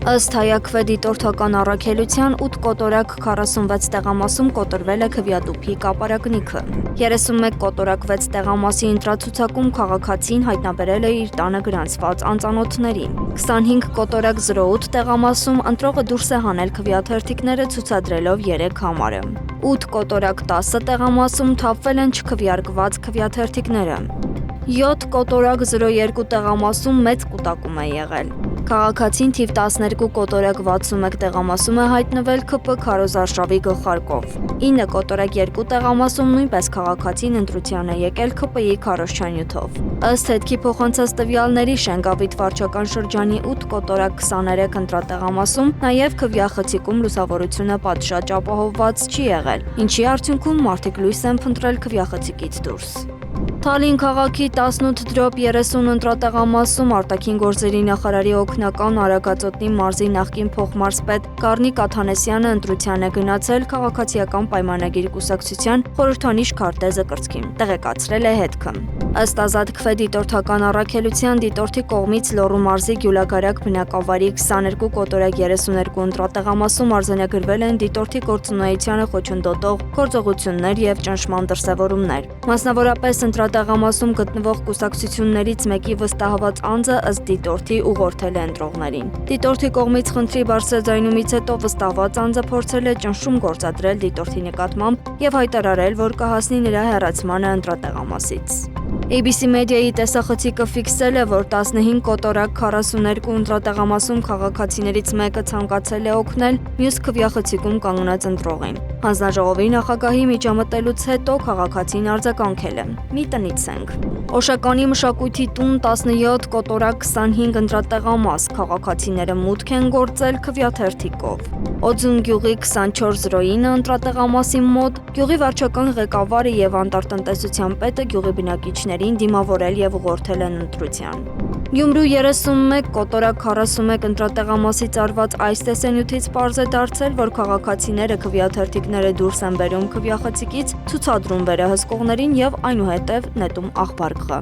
Ըստ հայաքվե դիտորդական առաքելության 8 կոտորակ 46 տեղամասում կոտրվել է քվեատուփի կապարակնիքը։ 31 կոտորակ 6 տեղամասի ընտրացուցակում քաղաքացին հայտնաբերել է իր տանը գրանցված անծանոթներին։ 25 կոտորակ 08 տեղամասում ընտրողը դուրս է հանել քվեաթերթիկները ցուցադրելով 3 համարը։ 8 կոտորակ 10 տեղամասում թափվել են չքվեարկված քվեաթերթիկները։ 7 կոտորակ 02 տեղամասում մեծ կուտակում է եղել։ Քաղաքացին թիվ 12 կոտորակ 61 տեղամասում է հայտնվել ՔՊ քարոզարշավի գլխարկով։ 9 կոտորակ 2 տեղամասում նույնպես քաղաքացին ընտրության է եկել ՔՊ-ի քարոզչանյութով։ Ըստ հետքի փոխանցած տվյալների Շենգավիթ վարչական շրջանի 8 կոտորակ 23 ընտրատեղամասում նաև քվեախցիկում լուսավորությունը պատշաճ ապահովված չի եղել, ինչի արդյունքում մարդիկ լույս են փնտրել քվեախցիկից դուրս։ Թալին քաղաքի 18/30 ընտրատեղամասում արտաքին գործերի նախարարի օգնական Արագածոտնի մարզի նախկին փոխմարզպետ Գառնիկ Աթանեսյանը ընտրության է գնացել քաղաքացիական պայմանագիր կուսակցության խորհրդանիշ քարտեզը կրծքին, տեղեկացրել է հետքը։ Ըստ Ազատքվե դիտորդական առաքելության դիտորդի կողմից Լոռու մարզի Գյուլագարակ բնակավայրի 22 կոտորակ 32 ընտրատեղամասում արձանագրվել են դիտորդի գործունեությանը խոչընդոտող գործողություններ և ճնշման դրսևորումներ։ Մասնավորապես ընտրատեղամասում գտնվող կուսակցություններից մեկի վստահված անձը ըստ դիտորդի ուղղորդել է ընտրողներին։ Դիտորդի կողմից խնդրի բարձրաձայնումից հետո վստահված անձը փորձել է ճնշում գործադրել դիտորդի նկատմամբ և հայտարարել, որ կհասնի նրա հեռացմանը ընտրատեղամասից։ ABC մեդիայի տեսախցիկը ֆիքսել է, որ 15 կոտորակ 42 ընտրատեղամասում քաղաքացիներից մեկը ցանկացել է օգնել մյուս քվեախցիկում կանգնած ընտրողին։ Հանձնաժողովի նախագահի միջամտելուց հետո քաղաքացին արձագանքել է. «Մի տնից ենք»։ Օշականի մշակույթի տուն 17 կոտորակ 25 ընտրատեղամաս քաղաքացիները մուտք են գործել քվեաթերթիկով։ Օձուն գյուղի 2409 ընտրատեղամասի մոտ գյուղի վարչական ղեկավարը և անտառտնտեսության պետը գյուղի բնակիչներին դիմավորել և ուղղորդել են ընտրության։ Գյումրու 31 կոտորակ 41 ընտրատեղամասից արված այս տեսանյութից պարզ է դարձել, որ քաղաքացիները քվեաթերթիկները դուրս են բերում քվեախցիկից, ցուցադրում վերահսկողներին և այնուհետև նետում աղբարկղը։